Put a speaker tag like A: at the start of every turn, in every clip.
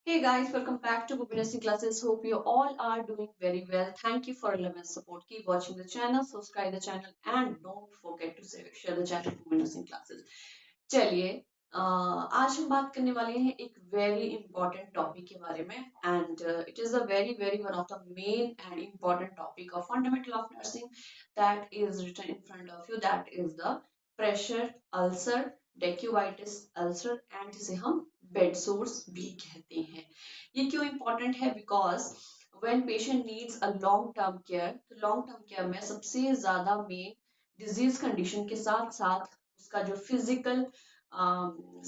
A: Hey guys, welcome back to Gopi Nursing Classes. Hope you all are doing very well. Thank you for your love and support. Keep watching the channel, subscribe the channel, and don't forget to share the channel Gopi Nursing Classes. चलिए आज हम बात करने वाले हैं एक very important topic के बारे में and it is a very one of the main and important topic of fundamental of nursing that is written in front of you that is the pressure ulcer decubitus ulcer and जिसे हम bed source भी कहते हैं। ये क्यों important है? Because when patient needs a long term care, तो long term care में सबसे ज्यादा मेन डिजीज कंडीशन के साथ साथ उसका जो फिजिकल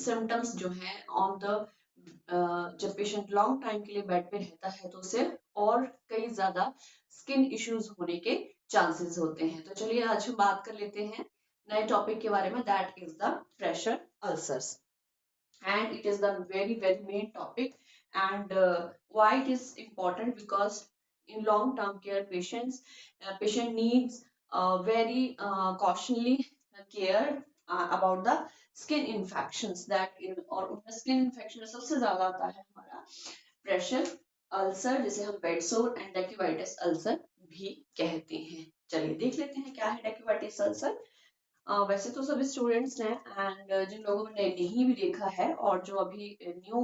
A: सिम्टम्स जो है ऑन द जब पेशेंट लॉन्ग टाइम के लिए बेड पे रहता है तो उसे और कई ज्यादा स्किन इश्यूज होने के चांसेस होते हैं। तो चलिए आज हम बात कर लेते हैं नए टॉपिक के बारे में, that is the pressure ulcers and it is the very main topic and why it is important because in long term care patient needs very cautionly care about the skin infections that in और उनमें skin infection में सबसे ज्यादा आता है हमारा pressure ulcer जिसे हम बेड सोर एंड डेक्यूवाइटिस अल्सर भी कहते हैं। चलिए देख लेते हैं क्या है डेक्यूवाइटिस अल्सर। वैसे तो सभी स्टूडेंट्स ने एंड जिन लोगों ने नहीं भी देखा है और जो अभी न्यू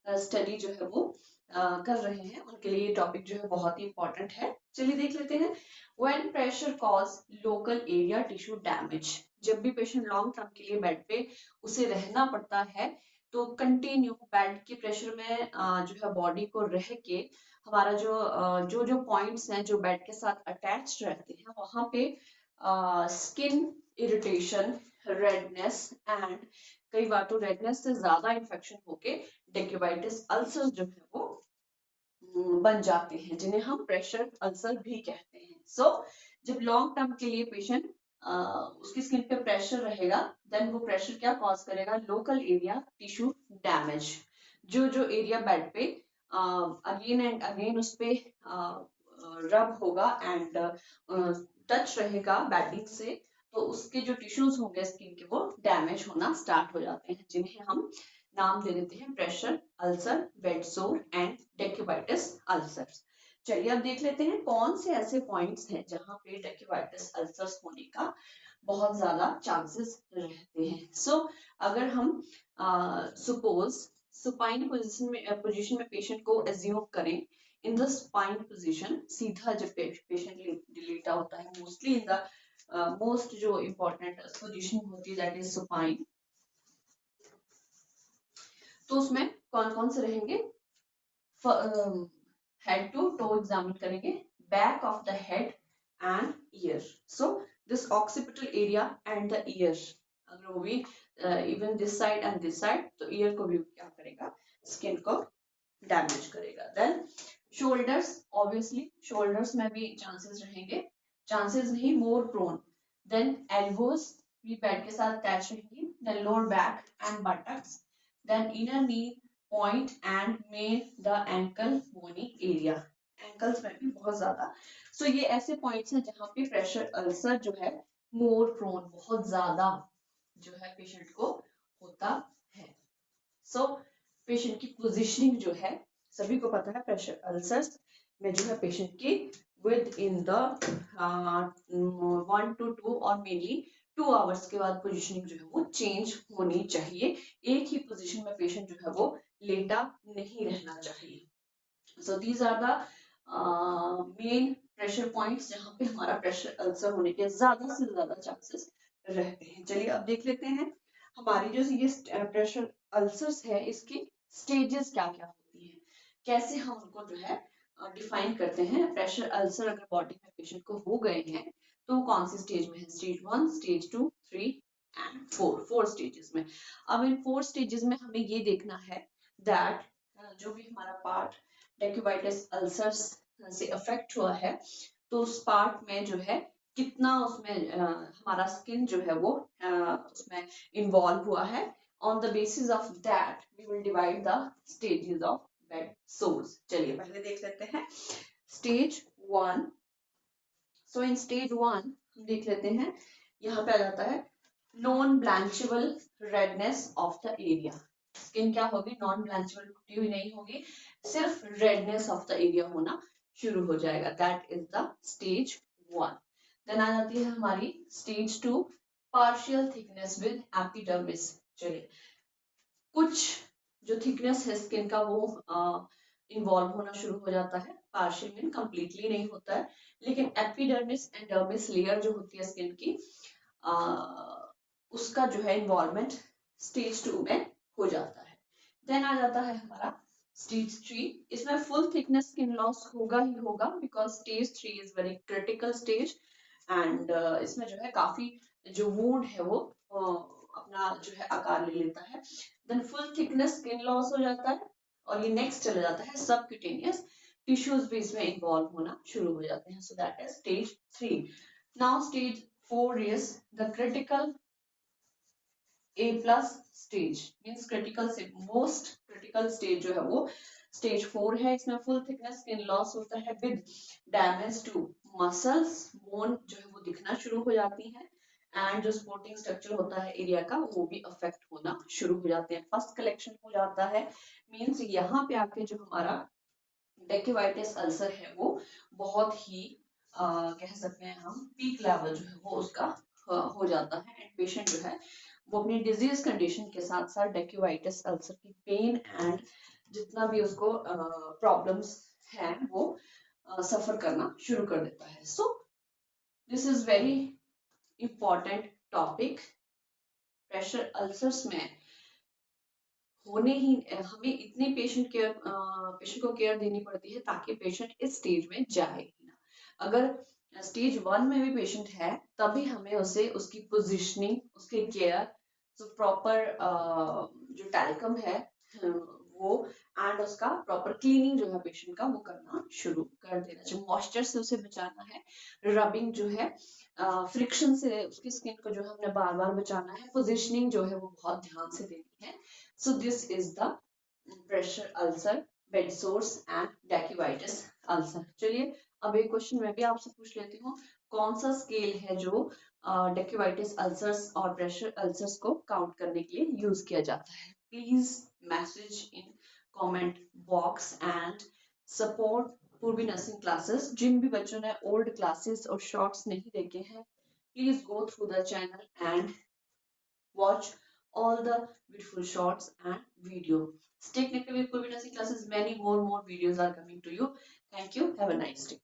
A: स्टडी जो है वो कर रहे हैं उनके लिए ये टॉपिक जो है बहुत ही इंपॉर्टेंट है। चलिए देख लेते हैं। When pressure cause local area tissue damage, जब भी पेशेंट लॉन्ग टर्म के लिए बेड पे उसे रहना पड़ता है तो कंटिन्यू बेड के प्रेशर में जो है बॉडी को रह के हमारा जो पॉइंट्स हैं जो बेड के साथ अटैच रहते हैं वहां पे स्किन इरिटेशन, रेडनेस एंड कई बार तो रेडनेस से ज्यादा इन्फेक्शन होके डेक्यूबाइटिस अल्सर जो है वो बन जाते हैं जिन्हें हम प्रेशर अल्सर भी कहते हैं। जब लॉन्ग टर्म के लिए पेशेंट उसकी स्किन पे प्रेशर रहेगा देन वो प्रेशर क्या कॉज करेगा? Local area tissue damage. जो एरिया बेड पे अगेन एंड अगेन उस पे रब होगा एंड टच रहेगा बेडिंग से तो उसके जो टिश्यूज होंगे स्किन के वो डैमेज होना स्टार्ट हो जाते हैं जिन्हें हम नाम दे देते हैं pressure ulcer, bed sore and decubitus ulcers. चलिए अब देख लेते हैं कौन से ऐसे पॉइंट्स हैं जहां पे डेक्यूबाइटिस अल्सर्स होने का बहुत ज्यादा चांसेस रहते हैं। अगर हम सपोज सुपाइन पोजीशन में पेशेंट को एज्यूम करें, इन द स्पाइन पोजीशन सीधा जब पेशेंट लेटा होता है मोस्टली इन द मोस्ट जो इम्पोर्टेंट पोजीशन होती है दैट इज सुपाइन, तो उसमें कौन कौन से रहेंगे? हेड टू टो एग्जामिन करेंगे, back of the head and year. This occipital area and the year, अगर वो भी even this side and this side तो ईयर को भी क्या करेगा? स्किन को डैमेज करेगा। देन शोल्डर्स, ऑब्वियसली शोल्डर्स में भी चांसेस रहेंगे, चांसेस नहीं मोर प्रोन। देन एल्बोज भी बेड के साथ अटैच रहेंगी। Then lower back and buttocks, then inner knee point and main the ankle bony area, ankles में भी बहुत ज्यादा। ये ऐसे पॉइंट्स हैं जहां पे प्रेशर अल्सर जो है मोर प्रोन बहुत ज्यादा जो है पेशेंट को होता है। पेशेंट की पोजीशनिंग जो है सभी को पता है प्रेशर अल्सर्स में जो है पेशेंट की विद इन द 1 to 2 और मेनली 2 आवर्स के बाद पोजीशनिंग जो है वो चेंज होनी चाहिए। एक ही पोजीशन में पेशेंट जो है वो लेटा नहीं रहना चाहिए। These are the main pressure points जहां पे हमारा प्रेशर अल्सर होने के ज्यादा से ज्यादा चांसेस रहते हैं। चलिए अब देख लेते हैं हमारी जो ये प्रेशर अल्सर्स है इसकी स्टेजेस क्या क्या होती हैं, कैसे हम उनको जो है डिफाइन करते हैं। प्रेशर अल्सर अगर बॉडी में पेशेंट को हो गए हैं तो कौन सी स्टेज में है? स्टेज 1, स्टेज 2, 3 एंड 4, 4 स्टेजेस में। अब इन 4 स्टेजेस में हमें ये देखना है दैट जो भी हमारा पार्ट डेक्यूबाइटिस अल्सर्स से अफेक्ट हुआ है तो उस पार्ट में जो है कितना उसमें हमारा स्किन जो है वो उसमें इन्वॉल्व हुआ है। On the basis of that we will divide the stages of bed sores. चलिए पहले देख लेते हैं स्टेज 1। इन स्टेज 1 हम देख लेते हैं, यहाँ पे आ जाता है non blanchable redness of the area. Skin क्या होगी, नॉन ब्लैंचेबल, टूटी हुई नहीं होगी, सिर्फ रेडनेस ऑफ द एरिया होना शुरू हो जाएगा। That is the stage 1। Then आ जाती है हमारी stage 2, partial thickness with epidermis. चलिए, कुछ जो थिकनेस है स्किन का वो इन्वॉल्व होना शुरू हो जाता है, पार्शियल मीन कंप्लीटली नहीं होता है, लेकिन एपिडर्मिस एंड डर्मिस लेयर जो होती है स्किन की आ, उसका जो है इन्वॉल्वमेंट स्टेज 2 में हो जाता है। देन आ जाता है हमारा स्टेज 3। इसमें फुल थिकनेस स्किन लॉस होगा ही होगा, because stage 3 is very critical stage, and इसमें जो है काफी जो वूंड है वो अपना जो है आकार ले लेता है। Then full thickness skin loss हो जाता है, और ये नेक्स्ट चला जाता है सबक्यूटेनियस टिश्यूज भी इसमें इन्वॉल्व होना शुरू हो जाते हैं। So that is stage 3। Now stage 4 is the critical A+ stage, means critical से मोस्ट क्रिटिकल स्टेज जो है वो स्टेज 4 है। इसमें फुल थिकनेस स्किन लॉस होता है with damage to muscles, bone जो है वो दिखना शुरू हो जाती है, एंड जो सपोर्टिंग स्ट्रक्चर होता है एरिया का वो भी अफेक्ट होना शुरू हो जाते हैं। फर्स्ट कलेक्शन हो जाता है, मीन्स यहाँ पे आके जो हमारा डेक्यूवाइटिस अल्सर है वो बहुत ही कह सकते हैं हम पीक लेवल जो है वो उसका हो जाता है, एंड पेशेंट जो है वो अपनी डिजीज कंडीशन के साथ साथ डेक्यूवाइटिस अल्सर की पेन एंड जितना भी उसको प्रॉब्लम्स हैं वो सफर करना शुरू कर देता है। So this is very important topic. Pressure ulcers में होने ही हमें इतनी पेशेंट को केयर देनी पड़ती है ताकि पेशेंट इस स्टेज में जाए ही ना। अगर स्टेज 1 में भी पेशेंट है तभी हमें उसे उसकी पोजीशनिंग, उसके केयर, जो प्रॉपर जो टैल्कम है वो, एंड उसका प्रॉपर क्लीनिंग जो है पेशेंट का वो करना शुरू कर देना चाहिए। मॉइस्चर से उसे बचाना है, रबिंग जो है, फ्रिक्शन से उसकी स्किन को जो है हमने बार बार बचाना है, पोजीशनिंग जो है वो बहुत ध्यान से देनी है। So this is the pressure ulcer, bed sores and dactyvitis ulcer। चलिए, अब एक क्वेश्चन मैं भी आपसे पूछ लेती हूँ, कौन सा स्केल है जो डेक्यूवाइटिस अल्सर्स और प्रेशर अल्सर्स को काउंट करने के लिए यूज किया जाता है? Please message in comment box and support पूर्वी नर्सिंग क्लासेस। जिन भी बच्चों ने ओल्ड क्लासेस और शॉर्ट्स नहीं देखे हैं, please go through the channel and watch all the beautiful shorts and video. Stay connected with Purvi Nursing classes. Many more videos are coming to you. Thank you. Have a nice day.